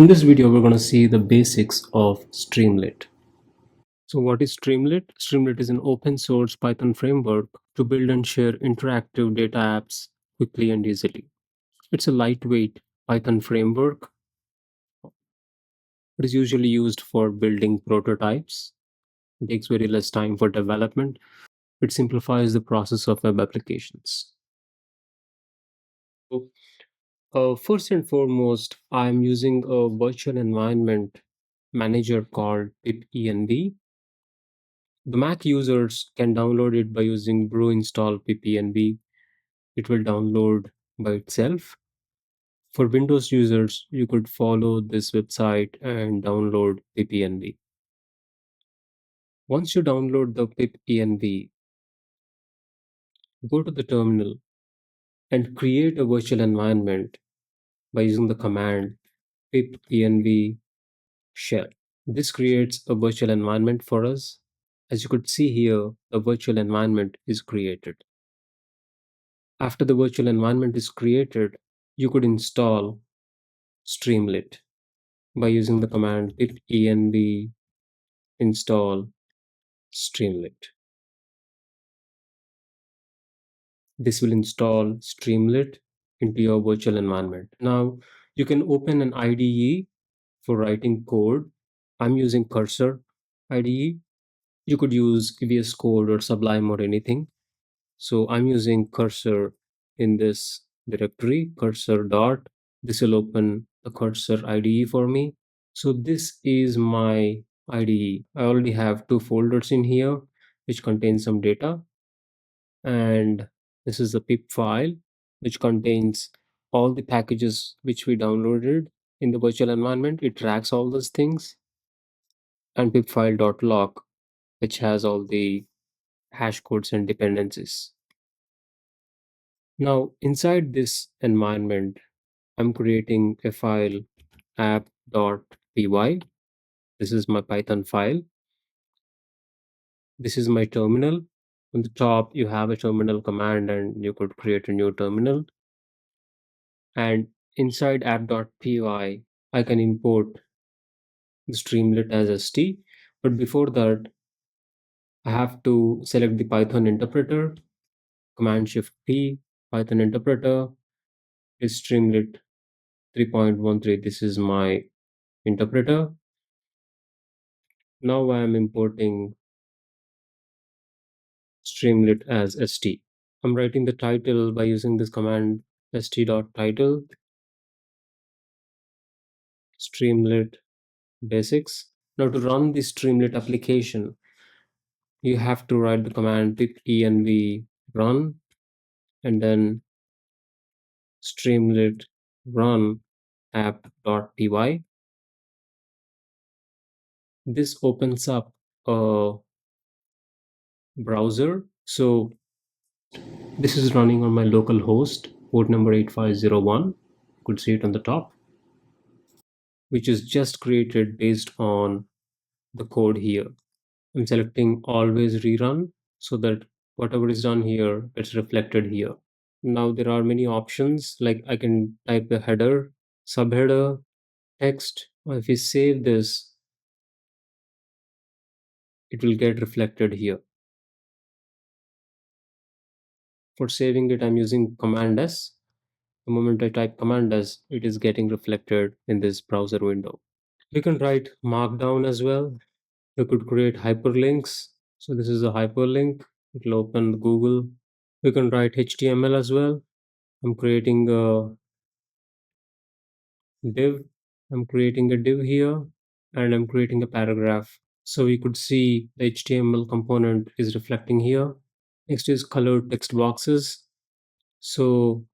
In this video, we're going to see the basics of Streamlit. So what is Streamlit? Streamlit is an open source Python framework to build and share interactive data apps quickly and easily. It's a lightweight Python framework. It is usually used for building prototypes. It takes very less time for development. It simplifies the process of web applications. So, first and foremost, I'm using a virtual environment manager called pipenv. The Mac users can download it by using brew install ppnb. It will download by itself. For Windows users, you could follow this website and download ppnb. Once you download the pipenv, go to the terminal and create a virtual environment by using the command pipenv shell. This creates a virtual environment for us. As you could see here, the virtual environment is created. After the virtual environment is created, you could install Streamlit by using the command pipenv install Streamlit. This will install Streamlit into your virtual environment. Now, you can open an IDE for writing code. I'm using Cursor IDE. You could use VS Code or Sublime or anything. So I'm using Cursor in this directory, cursor dot. This will open the Cursor IDE for me. So this is my IDE. I already have two folders in here, which contain some data. And this is the pip file, which contains all the packages which we downloaded in the virtual environment. It tracks all those things. And pipfile.log, which has all the hash codes and dependencies. Now, inside this environment, I'm creating a file app.py. This is my Python file. This is my terminal. On the top, you have a terminal command, and you could create a new terminal. And inside app.py, I can import the Streamlit as st. But before that, I have to select the Python interpreter, Command Shift P, Python interpreter is Streamlit 3.13. This is my interpreter. Now I am importing Streamlit as st. I'm writing the title by using this command st.title Streamlit basics. Now to run the Streamlit application, you have to write the command pipenv run and then Streamlit run app.py. This opens up a browser. So this is running on my local host, port number 8501. You could see it on the top, which is just created based on the code here. I'm selecting always rerun so that whatever is done here gets reflected here. Now there are many options, like I can type the header, subheader, text, or if we save this, it will get reflected here. For saving it, I'm using Command S. The moment I type Command S, it is getting reflected in this browser window. You can write Markdown as well. You could create hyperlinks. So this is a hyperlink. It will open Google. You can write HTML as well. I'm creating a div. I'm creating a div here and I'm creating a paragraph. So we could see the HTML component is reflecting here. Next is colored text boxes. So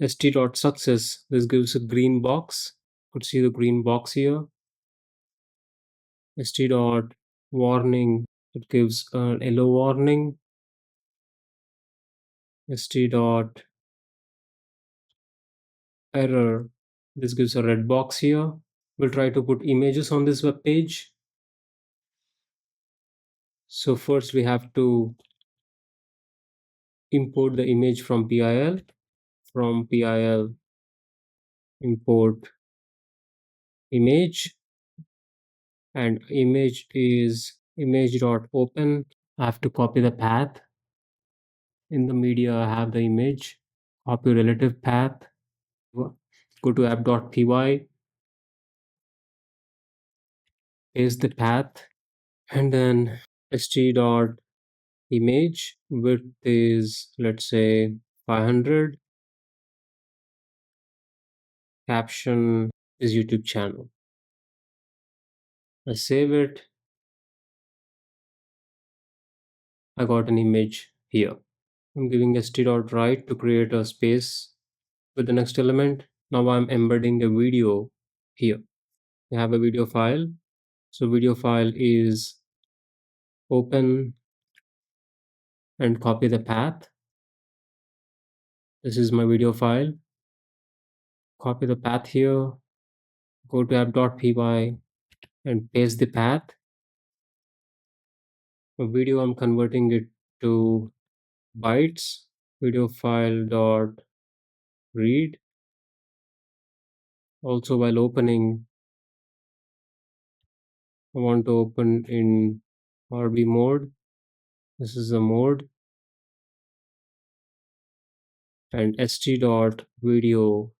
st.success, this gives a green box. You could see the green box here. st.warning, it gives an yellow warning. st.error, this gives a red box here. We'll try to put images on this web page. So first we have to import the image from PIL. From PIL, import image, and image is image.open. I have to copy the path. In the media, I have the image, copy relative path, go to app.py, paste the path, and then st.image width is, let's say, 500, caption is YouTube channel. I save it. I got an image here. I'm giving st.right to create a space with the next element. Now I'm embedding a video here. I have a video file. So video file is open and copy the path. This is my video file. Copy the path here. Go to app.py and paste the path. A video, I'm converting it to bytes. Video file dot read. Also, while opening, I want to open in RB mode. This is the mode, and st dot video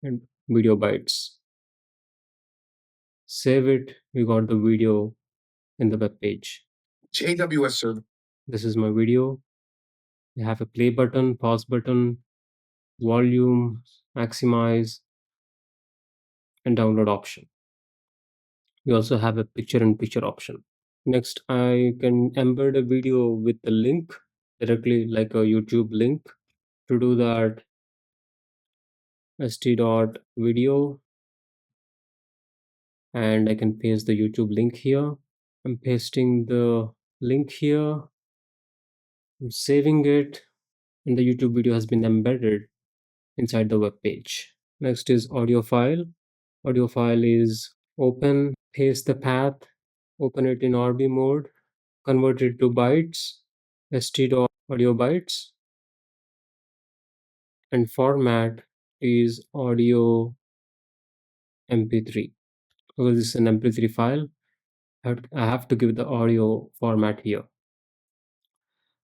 and video bytes. Save it. We got the video in the web page. AWS server. This is my video. I have a play button, pause button, volume, maximize, and download option. We also have a picture in picture option. Next, I can embed a video with a link directly, like a YouTube link. To do that, st.video, and I can paste the YouTube link here. I'm pasting the link here. I'm saving it, and the YouTube video has been embedded inside the web page. Next is audio file. Audio file is open, paste the path, open it in RB mode, convert it to bytes, st.audio bytes, and format is audio mp3. Because this is an mp3 file, I have to give the audio format here.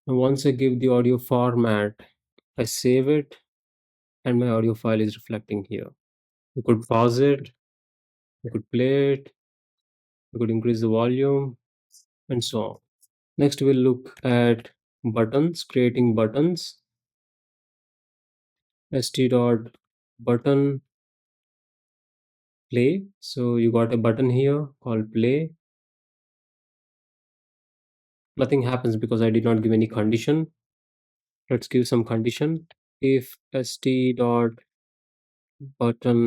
And once I give the audio format, I save it, and my audio file is reflecting here. You could pause it, you could play it, you could increase the volume, and so on. Next, we'll look at buttons, creating buttons. st.button play. So you got a button here called play. Nothing happens because I did not give any condition. Let's give some condition. If st.button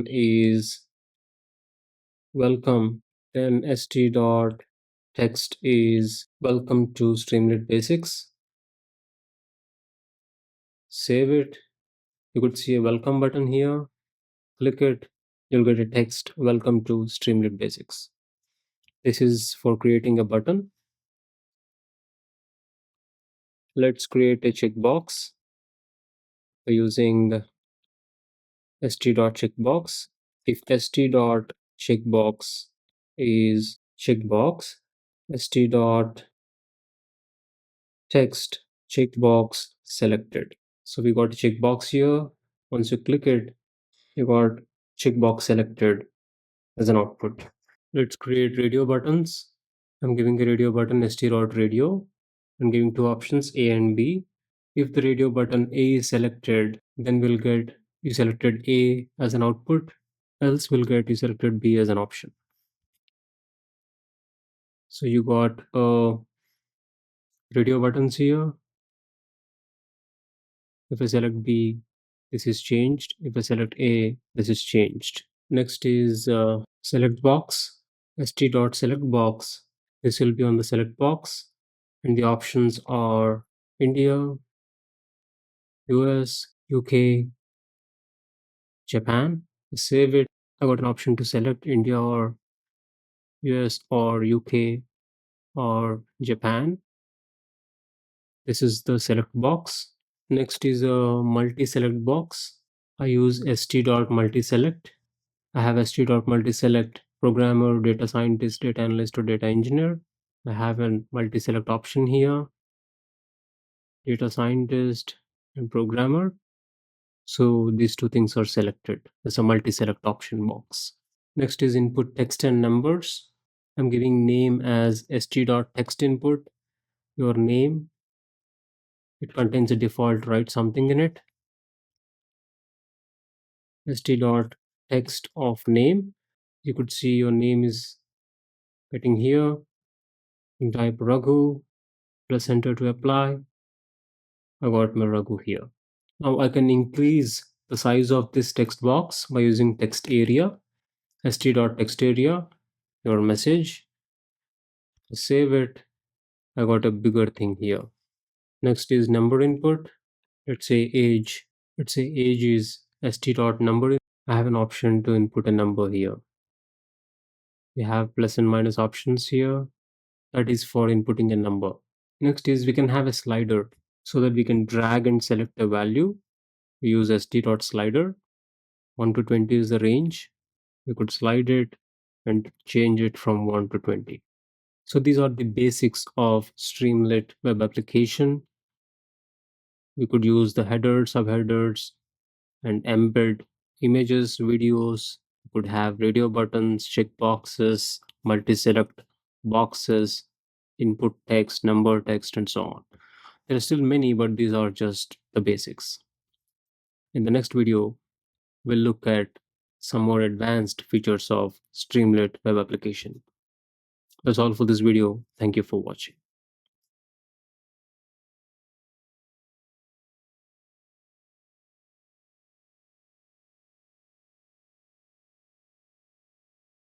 is welcome, then st.text is welcome to Streamlit Basics. Save it. You could see a welcome button here. Click it. You'll get a text, welcome to Streamlit Basics. This is for creating a button. Let's create a checkbox by using st.checkbox. If st.checkbox is checkbox, st.text checkbox selected. So we got a checkbox here. Once you click it, you got checkbox selected as an output. Let's create radio buttons. I'm giving a radio button st.radio. I'm giving two options A and B. If the radio button A is selected, then we'll get you selected A as an output, else we'll get you selected B as an option. So you got radio buttons here. If I select B, this is changed. If I select A, this is changed. Next is select box, st.select box. This will be on the select box, and the options are India, US, UK, Japan. Save it. I got an option to select India or US or UK or Japan. This is the select box. Next is a multi-select box. I use st.multi-select. I have multi-select programmer, data scientist, data analyst, or data engineer. I have a multi-select option here, data scientist and programmer. So these two things are selected. There's a multi-select option box. Next is input text and numbers. I'm giving name as st.text input. Your name, it contains a default, write something in it. st.text of name. You could see your name is getting here. You type Raghu, press enter to apply. I got my Raghu here. Now I can increase the size of this text box by using text area, st.text area, your message. Save it. I got a bigger thing here. Next is number input. Let's say age. Let's say age is st.number. I have an option to input a number here. We have plus and minus options here. That is for inputting a number. Next is we can have a slider so that we can drag and select a value. We use st.slider. 1 to 20 is the range. We could slide it and change it from 1 to 20. So these are the basics of Streamlit web application. We could use the headers, subheaders, and embed images, videos. We could have radio buttons, checkboxes, multi-select boxes, input text, number text, and so on. There are still many, but these are just the basics. In the next video, we'll look at some more advanced features of Streamlit web application. That's all for this video. Thank you for watching.